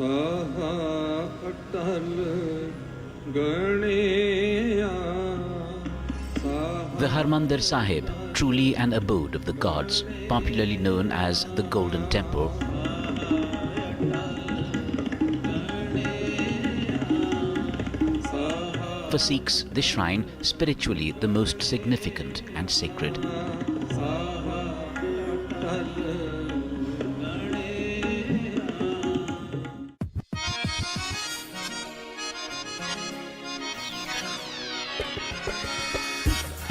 The Harmandir Sahib, truly an abode of the gods, popularly known as the Golden Temple, for Sikhs, the shrine spiritually the most significant and sacred.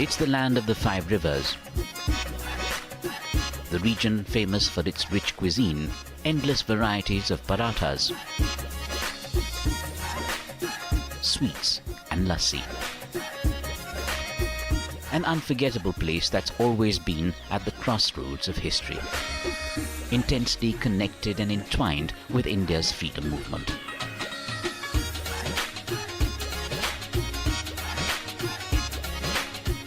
It's the land of the 5 rivers, the region famous for its rich cuisine, endless varieties of parathas, sweets and lassi. An unforgettable place that's always been at the crossroads of history, intensely connected and entwined with India's freedom movement.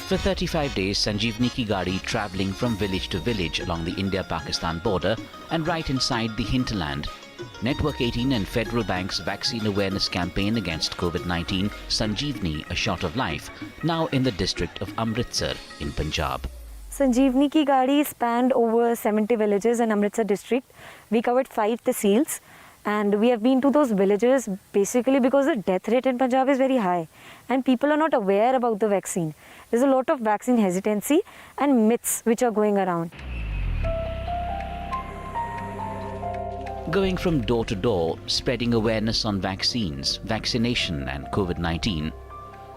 For 35 days, Sanjeevani ki Gaadi travelling from village to village along the India-Pakistan border and right inside the hinterland. Network 18 and Federal Bank's vaccine awareness campaign against Covid-19, Sanjeevani, a shot of life, now in the district of Amritsar in Punjab. Sanjeevani ki Gaadi spanned over 70 villages in Amritsar district. We covered 5 tehsils, and we have been to those villages basically because the death rate in Punjab is very high and people are not aware about the vaccine. There's a lot of vaccine hesitancy and myths which are going around. Going from door to door, spreading awareness on vaccines, vaccination and Covid-19.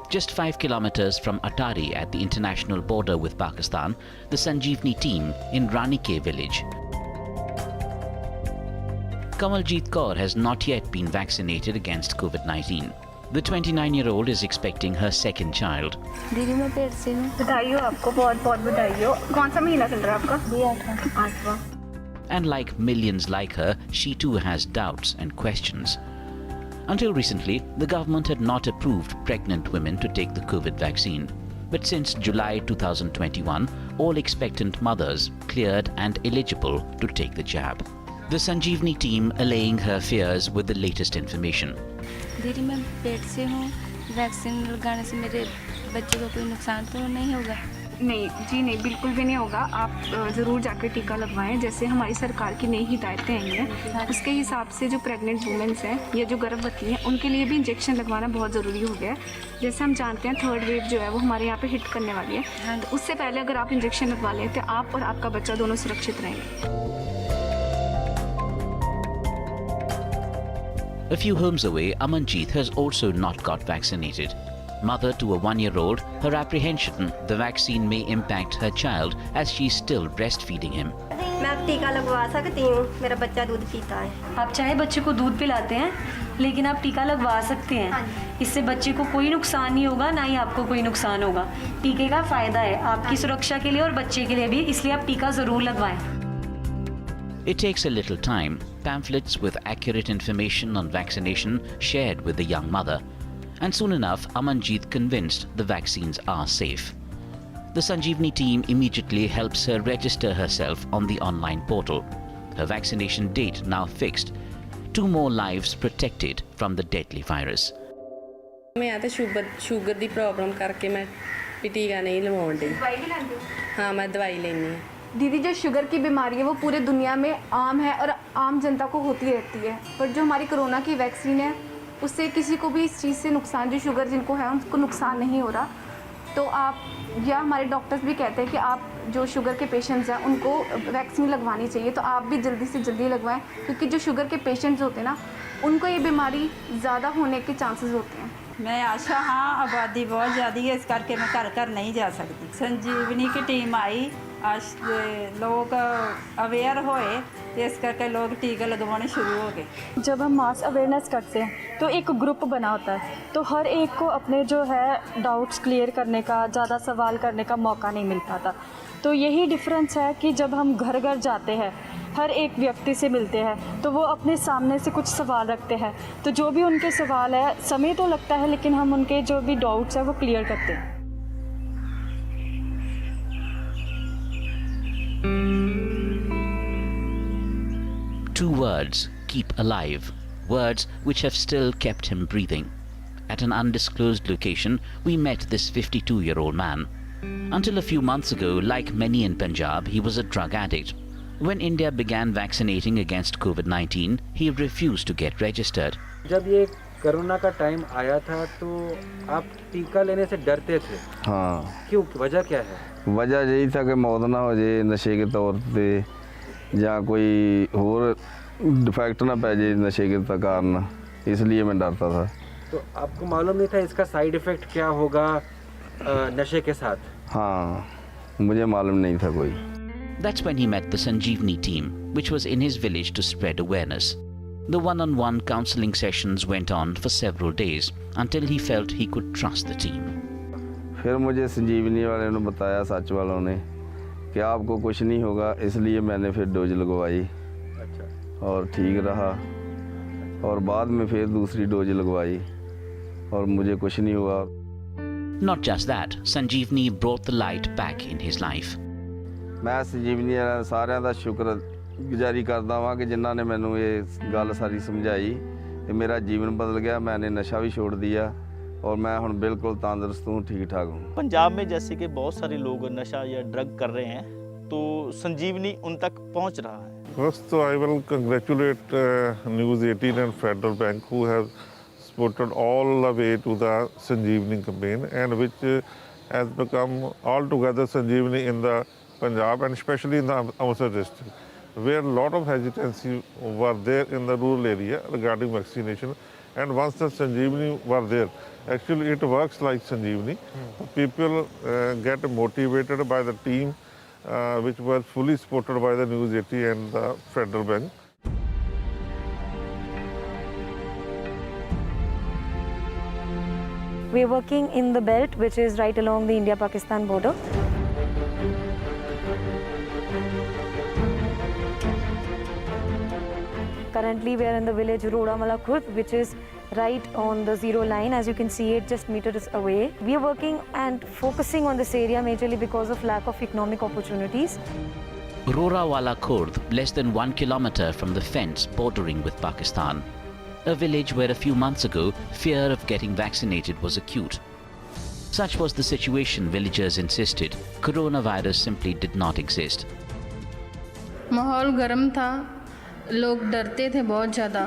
Just 5 kilometers from Atari at the international border with Pakistan, the Sanjeevani team in Ranike village. Kamaljeet Kaur has not yet been vaccinated against Covid-19. The 29-year-old is expecting her second child. दीदी मैं पेट से हूँ। बधाई हो आपको, बहुत बहुत बधाई हो। कौन सा महीना चल रहा है आपका? 8वां। And like millions like her, she too has doubts and questions. Until recently, the government had not approved pregnant women to take the COVID vaccine. But since July 2021, all expectant mothers cleared and eligible to take the jab. The Sanjeevani team allaying her fears with the latest information. दीदी मैं पेट से हूँ, vaccine लगाने से मेरे बच्चे को कोई नुकसान तो नहीं होगा? नहीं जी, नहीं, बिल्कुल भी नहीं होगा। आप ज़रूर जाकर टीका लगवाएं। जैसे हमारी सरकार की नई हिदायतें आई हैं, उसके हिसाब से जो प्रेग्नेंट वुमेंस हैं या जो गर्भवती हैं, उनके लिए भी इंजेक्शन लगवाना बहुत ज़रूरी हो गया है। जैसे हम जानते हैं 3rd वेव जो है वो हमारे यहाँ पे हिट करने वाली है, तो उससे पहले अगर आप इंजेक्शन लगवा लें तो आप और आपका बच्चा दोनों सुरक्षित रहेंगे। A few homes away, Amanjeet has also not got vaccinated. Mother to a 1-year-old, her apprehension the vaccine may impact her child as she's still breastfeeding him. मैं अब टीका लगवा सकती हूँ, मेरा बच्चा दूध पीता है। आप चाहे बच्चे को दूध पिलाते हैं, लेकिन आप टीका लगवा सकते हैं। इससे बच्चे को कोई नुकसान नहीं होगा, ना ही आपको कोई नुकसान होगा। टीके का फायदा है आपकी सुरक्षा के लिए और बच्चे के लिए भी, इसलिए आप टीका जरूर लगवाएं। It takes a little time. Pamphlets with accurate information on vaccination shared with the young mother. And soon enough, Amanjeet convinced the vaccines are safe. The Sanjeevani team immediately helps her register herself on the online portal. Her vaccination date now fixed. 2 more lives protected from the deadly virus. मैं आते sugar दी problem करके मैं टीका नहीं लगवाउंदी। दवाई भी लेते हो? हाँ, मैं दवाई लेनी है। दीदी जो शुगर की बीमारी है वो पूरे दुनिया में आम है और आम जनता को होती रहती है, पर जो हमारी कोरोना की वैक्सीन है उससे किसी को भी इस चीज़ से नुकसान, जो शुगर जिनको है उनको नुकसान नहीं हो रहा। तो आप या हमारे डॉक्टर्स भी कहते हैं कि आप जो शुगर के पेशेंट्स हैं उनको वैक्सीन लगवानी चाहिए, तो आप भी जल्दी से जल्दी लगवाएं, क्योंकि जो शुगर के पेशेंट्स होते हैं ना, उनको ये बीमारी ज़्यादा होने के चांसेस होते हैं। मैं आशा हाँ, आबादी बहुत ज़्यादा है, इस करके मैं घर नहीं जा सकती। संजीवनी की टीम आई, आज लोग अवेयर होए, इस करके लोग टीके लगवाने शुरू हो गए। जब हम मास अवेयरनेस करते हैं तो एक ग्रुप बना होता है, तो हर एक को अपने जो है डाउट्स क्लियर करने का, ज़्यादा सवाल करने का मौका नहीं मिल पाता। तो यही डिफरेंस है कि जब हम घर घर जाते हैं, हर एक व्यक्ति से मिलते हैं, तो वो अपने सामने से कुछ सवाल रखते हैं, तो जो भी उनके सवाल है, समय तो लगता है लेकिन हम उनके जो भी डाउट्स हैं वो क्लियर करते हैं। Two words keep alive: words which have still kept him breathing. At an undisclosed location, we met this 52-year-old man. Until a few months ago, like many in Punjab, he was a drug addict. When India began vaccinating against COVID-19, he refused to get registered. जब ये corona का time आया था तो आप टीका लेने से डरते थे? हाँ। क्यों, वजह क्या है? वजह यही था कि मौत ना हो जाए नशे के तौर पे या कोई और डिफेक्ट ना पै जाए नशे के कारण, इसलिए मैं डरता था। तो आपको मालूम नहीं था इसका साइड इफ़ेक्ट क्या होगा नशे के साथ? हाँ, मुझे मालूम नहीं था कोई। That's when he met the Sanjeevani team, which was in his village to spread awareness. The one-on-one counselling sessions went on for several days until he felt he could trust the team. फिर मुझे संजीवनी वाले ने बताया, सच वालों ने, कि आपको कुछ नहीं होगा, इसलिए मैंने फिर डोज लगवाई। अच्छा। और ठीक रहा और बाद में फिर दूसरी डोज लगवाई और मुझे कुछ नहीं हुआ। Not just that, Sanjeevani brought the light back in his life. मैं संजीवनी साਰਿਆਂ ਦਾ ਸ਼ੁਕਰਗੁਜ਼ਾਰੀ ਕਰਦਾ ਵਾਂ ਕਿ ਜਿਨ੍ਹਾਂ ਨੇ ਮੈਨੂੰ ਇਹ ਗੱਲ ਸਾਰੀ ਸਮਝਾਈ ਤੇ ਮੇਰਾ ਜੀਵਨ बदल गया। मैंने नशा भी छोड़ दिया और मैं ਹੁਣ बिल्कुल तंदुरुस्त हूँ, ठीक ठाक हूँ। पंजाब में जैसे कि बहुत सारे लोग नशा या ड्रग कर रहे हैं, तो संजीवनी उन तक पहुँच रहा है। First, I will congratulate News18 and Federal Bank who have supported all the way to the Sanjeevani campaign and which has become altogether Sanjeevani in the Punjab and especially in the Amritsar district, where a lot of hesitancy were there in the rural area regarding vaccination. And once the Sanjeevani were there, actually it works like Sanjeevani. People get motivated by the team which was fully supported by the News18 and the Federal Bank. We are working in the belt, which is right along the India-Pakistan border. Currently, we are in the village Rodamala, which is right on the zero line. As you can see, it just meters away. We are working and focusing on this area majorly because of lack of economic opportunities. Rorawala Khurd, less than 1 kilometer from the fence bordering with Pakistan. A village where a few months ago, fear of getting vaccinated was acute. Such was the situation, villagers insisted. Coronavirus simply did not exist. माहौल गर्म था, लोग डरते थे बहुत ज़्यादा।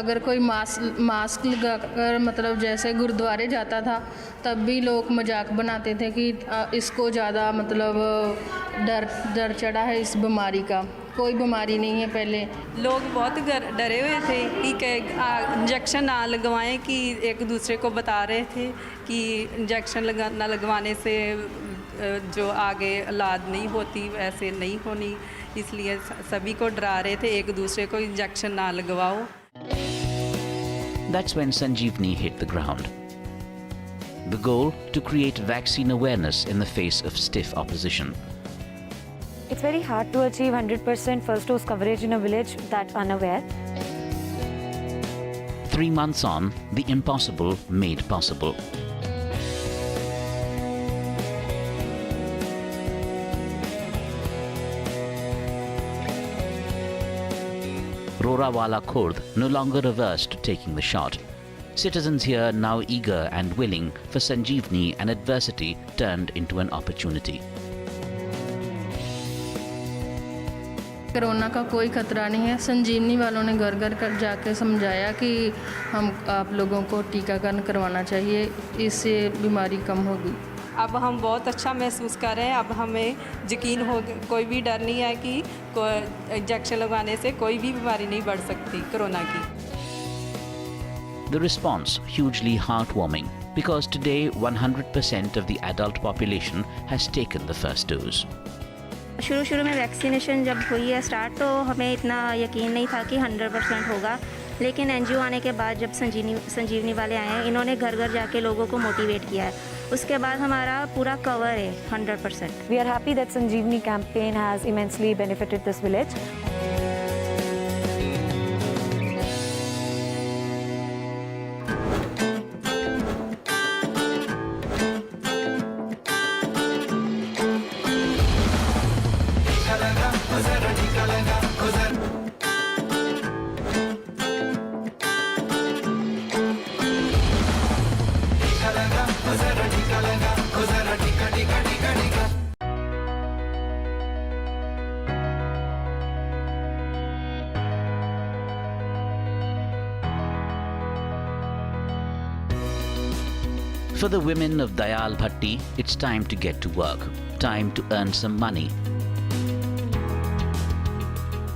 अगर कोई मास्क लगाकर मतलब जैसे गुरुद्वारे जाता था, तब भी लोग मजाक बनाते थे कि इसको ज़्यादा मतलब डर चढ़ा है इस बीमारी का। कोई बीमारी नहीं है। पहले लोग बहुत डरे हुए थे कि इंजेक्शन ना लगवाएं, कि एक दूसरे को बता रहे थे कि इंजेक्शन ना लगवाने से जो आगे औलाद नहीं होती वैसे नहीं होनी, इसलिए सभी को डरा रहे थे, एक दूसरे को इंजेक्शन ना लगवाओ। That's when Sanjeevani hit the ground. The goal, to create vaccine awareness in the face of stiff opposition. It's very hard to achieve 100% first dose coverage in a village that unaware. 3 months on, the impossible made possible. Rorawala Khurd no longer averse to taking the shot. Citizens here now eager and willing for Sanjeevani, and adversity turned into an opportunity. Corona का कोई खतरा नहीं है। संजीवनी वालों ने घर घर कर जाके समझाया कि हम आप लोगों को टीकाकरण करवाना चाहिए, इससे बीमारी कम होगी। अब हम बहुत अच्छा महसूस कर रहे हैं। अब हमें यकीन हो, कोई भी डर नहीं है कि इंजेक्शन लगवाने से कोई भी बीमारी नहीं बढ़ सकती कोरोना की। The response hugely heartwarming, because today 100% of the adult population has taken the first dose. शुरू में वैक्सीनेशन जब हुई है स्टार्ट, तो हमें इतना यकीन नहीं था कि 100% होगा, लेकिन एनजीओ आने के बाद जब संजीवनी वाले आए हैं, इन्होंने घर घर जाके लोगों को मोटिवेट किया है। उसके बाद हमारा पूरा कवर है 100%। We are happy that Sanjeevani campaign has immensely benefited this village. For the women of Dayal Bhatti, it's time to get to work, time to earn some money.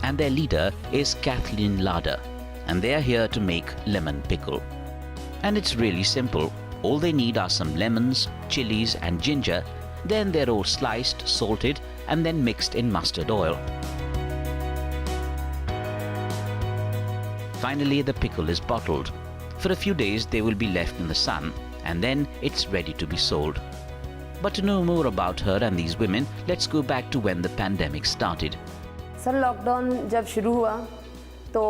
And their leader is Kathleen Lada, and they are here to make lemon pickle. And it's really simple. All they need are some lemons, chilies and ginger. Then they're all sliced, salted and then mixed in mustard oil. Finally, the pickle is bottled. For a few days they will be left in the sun and then it's ready to be sold. But to know more about her and these women, let's go back to when the pandemic started. Sir lockdown जब शुरू हुआ तो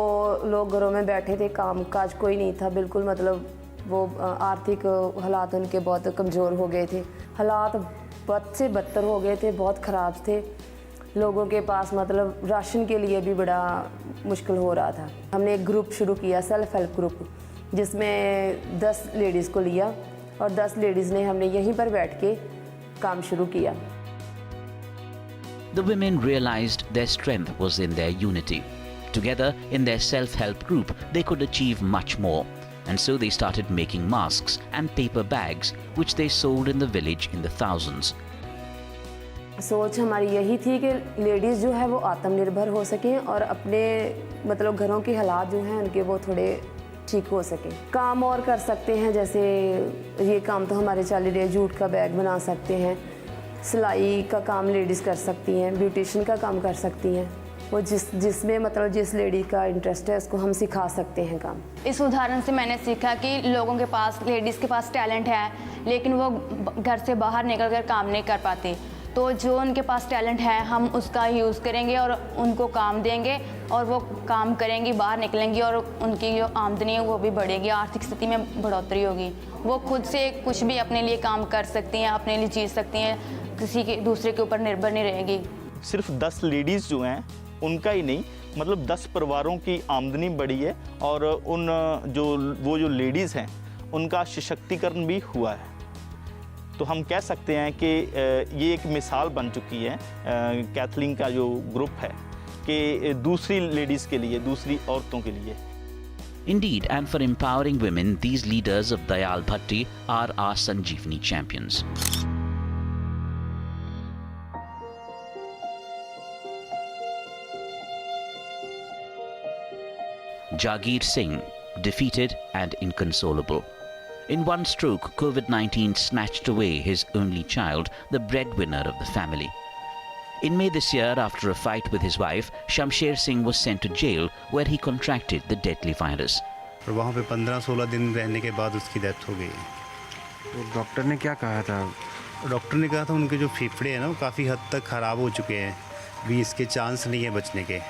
लोग घरों में बैठे थे, काम काज कोई नहीं था बिल्कुल, मतलब वो आर्थिक हालात उनके बहुत कमज़ोर हो गए थे, हालात बद से बदतर हो गए थे, बहुत ख़राब थे। लोगों के पास मतलब राशन के लिए भी बड़ा मुश्किल हो रहा था। हमने एक ग्रुप शुरू किया, सेल्फ हेल्प ग्रुप, जिसमें 10 लेडीज़ को लिया और 10 लेडीज़ ने हमने यहीं पर बैठ के काम शुरू किया। The women realized their strength was in their unity. Together, in their self-help group, they could achieve much more. And so they started making masks and paper bags, which they sold in the village in the thousands. सोच हमारी यही थी कि ladies जो है वो आत्मनिर्भर हो सकें और अपने मतलब घरों के हालात जो हैं उनके वो थोड़े ठीक हो सकें। काम और कर सकते हैं, जैसे ये काम तो हमारे चल रहे, जूट का बैग बना सकते हैं, सिलाई का काम लेडीज़ कर सकती हैं, ब्यूटिशियन का काम कर सकती हैं। वो जिसमें मतलब जिस लेडी का इंटरेस्ट है उसको हम सिखा सकते हैं काम। इस उदाहरण से मैंने सीखा कि लोगों के पास, लेडीज़ के पास टैलेंट है लेकिन वो घर से बाहर निकल कर काम नहीं कर पाते, तो जो उनके पास टैलेंट है हम उसका यूज़ करेंगे और उनको काम देंगे और वो काम करेंगी, बाहर निकलेंगी और उनकी जो आमदनी है वो भी बढ़ेगी, आर्थिक स्थिति में बढ़ोतरी होगी। वो खुद से कुछ भी अपने लिए काम कर सकती हैं, अपने लिए जी सकती हैं, किसी के दूसरे के ऊपर निर्भर नहीं रहेगी। सिर्फ 10 लेडीज़ जो हैं उनका ही नहीं, मतलब 10 परिवारों की आमदनी बढ़ी है और वो जो लेडीज़ हैं उनका सशक्तिकरण भी हुआ है। तो हम कह सकते हैं कि ये एक मिसाल बन चुकी है कैथलीन का जो ग्रुप है कि दूसरी लेडीज़ के लिए, दूसरी औरतों के लिए। Indeed, and for empowering women, these leaders of Dayal Bhatti are our Sanjeevani champions. Jaagir Singh, defeated and inconsolable. In one stroke, Covid-19 snatched away his only child, the breadwinner of the family. In May this year, after a fight with his wife, Shamsher Singh was sent to jail where he contracted the deadly virus. और वहाँ पे 15-16 दिन रहने के बाद उसकी death हो गई। तो डॉक्टर ने क्या कहा था? डॉक्टर ने कहा था उनके जो फेफड़े हैं ना वो काफ़ी हद तक ख़राब हो चुके हैं, भी इसके चांस नहीं है बचने के।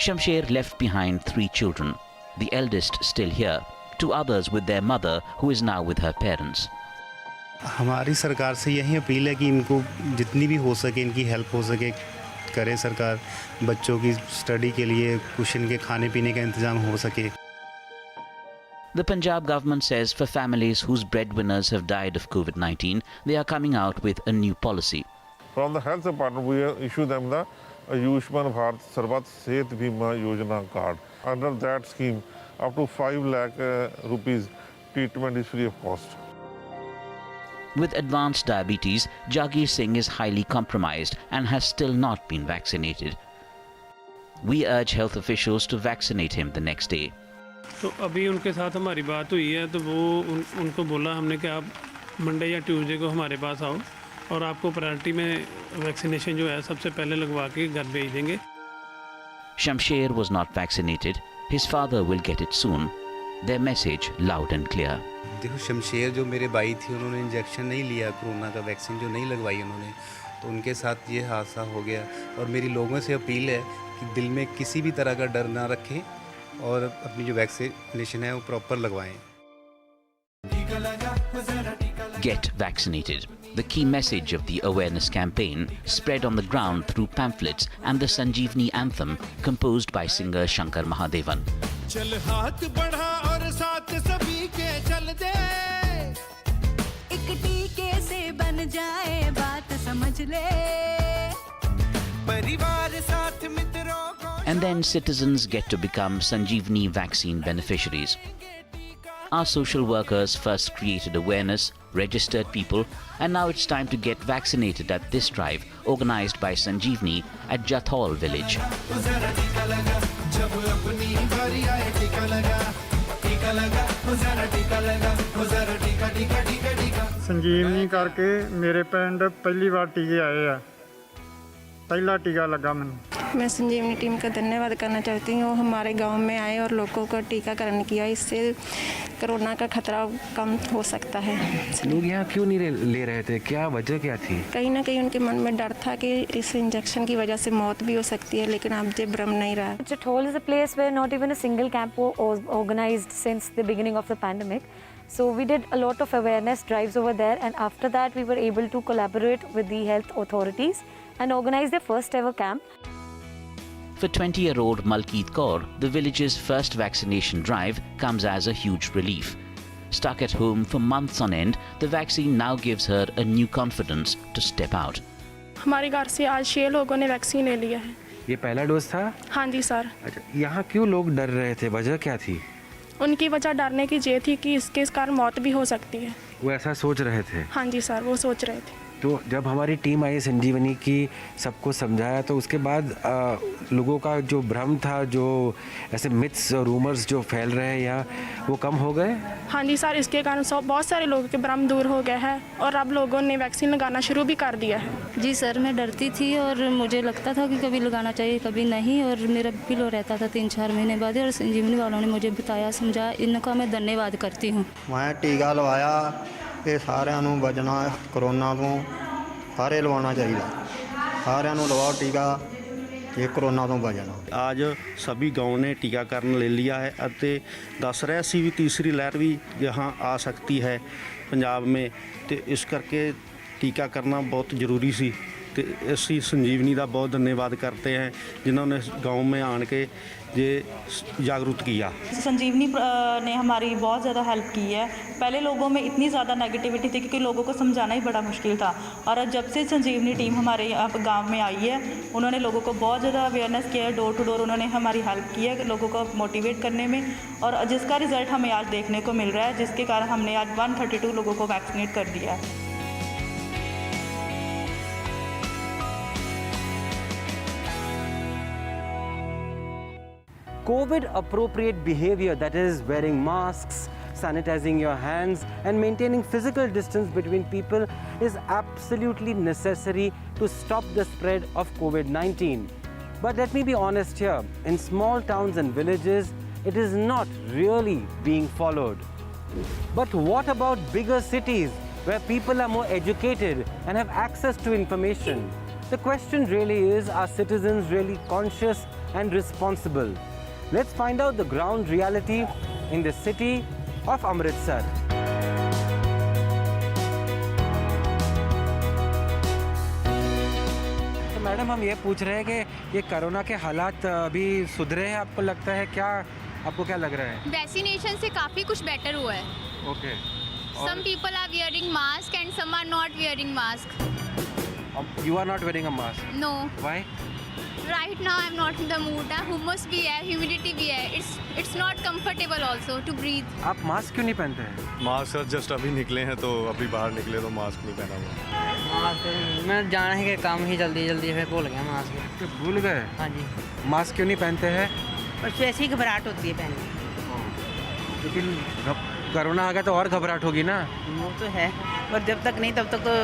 Shamsher left behind 3 children, the eldest still here, 2 others with their mother who is now with her parents. हमारी सरकार से यही अपील है कि इनको जितनी भी हो सके, इनकी हेल्प हो सके करे सरकार, बच्चों की स्टडी के लिए कुछ इनके खाने पीने का इंतजाम हो सके। The Punjab government says for families whose breadwinners have died of COVID-19, they are coming out with a new policy. From the health department, we issue them the Ayushman Bharat Sarvat Sehat Bima Yojana card. Under that scheme, up to 5 lakh rupees treatment is free of cost. With advanced diabetes, Jaagir Singh is highly compromised and has still not been vaccinated. We urge health officials to vaccinate him the next day. तो अभी उनके साथ हमारी बात हुई है, तो वो उनको बोला हमने कि आप मंडे या ट्यूसडे को हमारे पास आओ और आपको प्रायोरिटी में वैक्सीनेशन जो है सबसे पहले लगवा के घर भेज देंगे। Shamsher was not vaccinated. His father will get it soon. Their message loud and clear. देखो शमशेर जो मेरे भाई थे उन्होंने इंजेक्शन नहीं लिया, कोरोना का वैक्सीन जो नहीं लगवाई उन्होंने, तो उनके साथ ये हादसा हो गया। और मेरी लोगों से अपील है कि दिल में किसी भी तरह का डर ना रखें और अपनी जो वैक्सीनेशन है वो प्रॉपर लगवाएं। Get vaccinated. The key message of the awareness campaign, spread on the ground through pamphlets and the Sanjeevani anthem composed by singer Shankar Mahadevan. चल हाथ बढ़ा और साथ सभी के चल दे, एक टीके से बन जाए बात समझ ले, परिवार साथ मित्रों को। And then citizens get to become Sanjeevani vaccine beneficiaries. Our social workers first created awareness, registered people, and now it's time to get vaccinated at this drive organised by Sanjeevani at Jathol village. संजीवनी करके मेरे पिंड पहली बार टीके आए हैं, पहला टीका लगा मैंने। मैं संजीवनी टीम का धन्यवाद करना चाहती हूँ। हमारे गांव में आए और लोगों का टीकाकरण किया, इससे कोरोना का खतरा कम हो सकता है। लोग यहाँ क्यों नहीं ले रहे थे, क्या वजह क्या थी? कहीं ना कहीं उनके मन में डर था कि इस इंजेक्शन की वजह से मौत भी हो सकती है, लेकिन अब ये भ्रम नहीं रहा। Jathol is a place where not even a single camp was organized since the beginning of the pandemic. So we did a lot of awareness drives over there, and after that we were able to collaborate with the health authorities and organize the first ever camp. For 20-year-old Malkeet Kaur, the village's first vaccination drive comes as a huge relief. Stuck at home for months on end, the vaccine now gives her a new confidence to step out. हमारे घर से आज 6 लोगों ने vaccine ले लिया है। ये पहला डोज था? हाँ जी सर। अच्छा, यहाँ क्यों लोग डर रहे थे, वजह क्या थी? उनकी वजह डरने की ये थी कि इसके कारण मौत भी हो सकती है। वो ऐसा सोच रहे थे? हाँ जी सर, वो सोच रहे थे। तो जब हमारी टीम आई संजीवनी की, सबको समझाया, तो उसके बाद लोगों का जो भ्रम था, जो ऐसे मिथ्स और रूमर्स जो फैल रहे हैं यहाँ, वो कम हो गए? हाँ जी सर, इसके कारण बहुत सारे लोगों के भ्रम दूर हो गए हैं और अब लोगों ने वैक्सीन लगाना शुरू भी कर दिया है। जी सर, मैं डरती थी और मुझे लगता था कि कभी लगाना चाहिए कभी नहीं, और मेरा भी लो रहता था 3-4 महीने बाद, और संजीवनी वालों ने मुझे बताया, समझाया, इनका मैं धन्यवाद करती हूँ। मैं टीका लवाया, ये सारिਆਂ ਨੂੰ ਬਚਣਾ कोरोना ਤੋਂ, ਸਾਰੇ ਲਵਾਉਣਾ ਚਾਹੀਦਾ, ਸਾਰਿਆਂ ਨੂੰ ਲਵਾਓ टीका, ये कोरोना ਤੋਂ ਬਚਣਾ। आज सभी गाँव ने टीकाकरण ले लिया है ਅਤੇ ਦੱਸ ਰਿਹਾ ਸੀ ਵੀ तीसरी लहर भी यहाँ आ सकती है पंजाब में, तो इस करके टीका करना बहुत ज़रूरी सी। तो ਅਸੀਂ संजीवनी का बहुत धन्यवाद करते हैं जिन्होंने गाँव में आन के ये जागरूक किया। संजीवनी ने हमारी बहुत ज़्यादा हेल्प की है। पहले लोगों में इतनी ज़्यादा नेगेटिविटी थी क्योंकि लोगों को समझाना ही बड़ा मुश्किल था, और जब से संजीवनी टीम हमारे यहाँ गांव में आई है, उन्होंने लोगों को बहुत ज़्यादा अवेयरनेस किया है, डोर टू डोर उन्होंने हमारी हेल्प की है लोगों को मोटिवेट करने में, और जिसका रिज़ल्ट हमें आज देखने को मिल रहा है, जिसके कारण हमने आज 132 लोगों को वैक्सीनेट कर दिया है। COVID appropriate behavior, that is wearing masks, sanitizing your hands and maintaining physical distance between people, is absolutely necessary to stop the spread of COVID-19. But let me be honest here, in small towns and villages, it is not really being followed. But what about bigger cities where people are more educated and have access to information? The question really is, are citizens really conscious and responsible? Let's find out the ground reality in the city of Amritsar. तो madam, हम ये पूछ रहे हैं कि ये corona के हालात अभी सुधरे हैं, आपको लगता है? क्या आपको क्या लग रहा है? वैक्सीनेशन से काफ़ी कुछ बेटर हुआ है। Okay. Some people are wearing mask and some are not wearing mask. You are not wearing a mask? No. Why? Right now I'm not in the mood. Hummus भी है, humidity भी है. It's not comfortable also to breathe. आप mask क्यों नहीं पहनते हैं? Mask sir just अभी निकले हैं, तो अभी बाहर निकले तो मास्क नहीं पहना हुआ। मास्क मैं जाना है कि काम ही जल्दी फिर भूल गया मास्क। तो भूल गए? हाँ जी। मास्क क्यों नहीं पहनते हैं? बस वैसे ही घबराहट होती है पहनने। लेकिन कोरोना आ गया तो और घबराहट होगी ना? वो तो है, पर जब तक नहीं तब तक तो।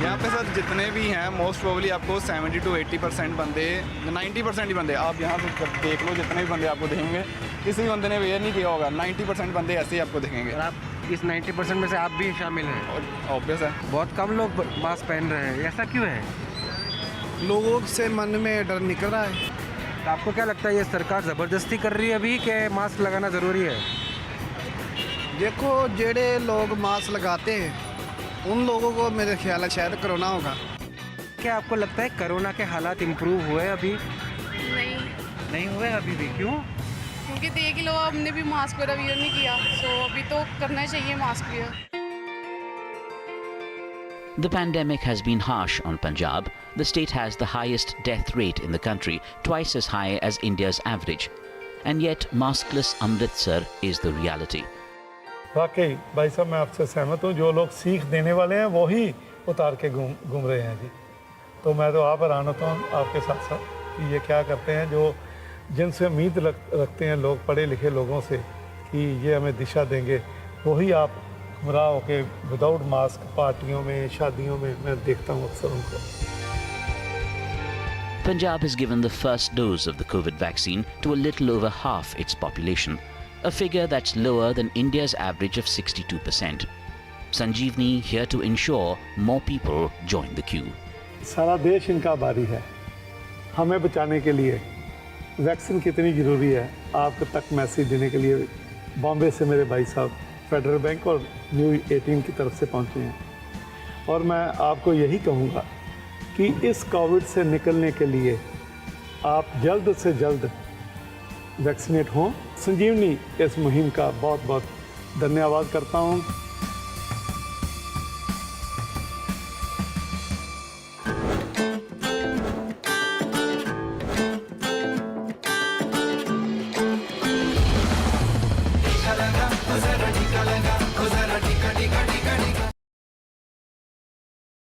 यहाँ पे सर जितने भी हैं मोस्ट प्रोबेबली आपको 70 to 80% बंदे, 90% ही बंदे, आप यहाँ से देख लो, जितने भी बंदे आपको देखेंगे किसी बंदे ने वेयर नहीं किया होगा। 90% बंदे ऐसे ही आपको दिखेंगे। और आप इस 90% में से आप भी शामिल हैं? ऑब्वियस है। बहुत कम लोग मास्क पहन रहे हैं, ऐसा क्यों है? लोगों से मन में डर निकल रहा है। तो आपको क्या लगता है, ये सरकार ज़बरदस्ती कर रही है अभी कि मास्क लगाना ज़रूरी है? देखो, जेड़े लोग मास्क लगाते हैं उन लोगों को मेरे ख्याल है शायद कोरोना होगा। क्या आपको लगता है कोरोना के हालात इम्प्रूव हुए अभी? नहीं हुए अभी भी? क्यों? क्योंकि देख लो, हमने भी मास्क वगैरह वियर नहीं किया, तो अभी तो करना चाहिए mask wear. The pandemic has been harsh on Punjab. The state has the highest death rate in the country, twice as high as India's average. and yet maskless Amritsar is the reality. वाकई भाई साहब मैं आपसे सहमत हूँ, जो लोग सीख देने वाले हैं वही उतार के घूम रहे हैं जी। तो मैं तो आप हैरान होता हूँ आपके साथ साथ कि ये क्या करते हैं, जो जिनसे उम्मीद रखते हैं लोग पढ़े लिखे लोगों से कि ये हमें दिशा देंगे, वही आप गुमराह होके विदाउट मास्क पार्टियों में शादियों में मैं देखता हूँ अक्सर उनको। Punjab has given the first dose of the COVID vaccine to a little over half its population, a figure that's lower than India's average of 62%. Sanjeevani here to ensure more people join the queue. सारा देश इनका आभारी है हमें बचाने के लिए। Vaccine कितनी ज़रूरी है आप तक मैसेज देने के लिए बॉम्बे से मेरे भाई साहब फेडरल बैंक और न्यूज़ 18 की तरफ से पहुँचे हैं, और मैं आपको यही कहूँगा कि इस कोविड से निकलने के लिए आप जल्द से जल्द वैक्सीनेट हों। संजीवनी इस मुहिम का बहुत बहुत धन्यवाद करता हूँ।